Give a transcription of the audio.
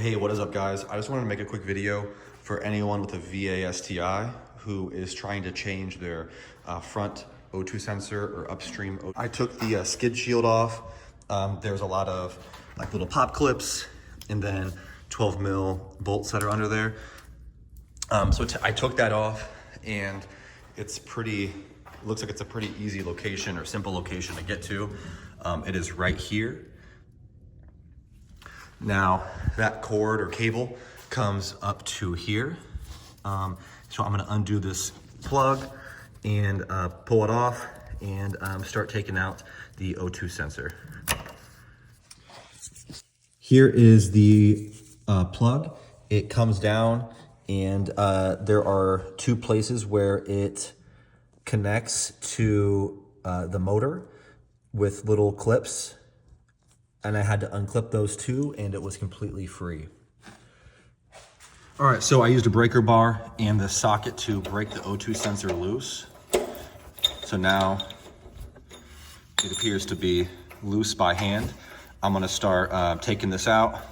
Hey, what is up guys? I just wanted to make a quick video for anyone with a VA STI who is trying to change their front O2 sensor or upstream. I took the skid shield off. There's a lot of like little pop clips and then 12 mil bolts that are under there. I took that off, and it's looks like it's a pretty easy location or simple location to get to. It is right here. Now that cord or cable comes up to here. So I'm gonna undo this plug and pull it off and start taking out the O2 sensor. Here is the plug. It comes down, and there are two places where it connects to the motor with little clips. And I had to unclip those two, and it was completely free. All right, so I used a breaker bar and the socket to break the O2 sensor loose. So now it appears to be loose by hand. I'm gonna start taking this out.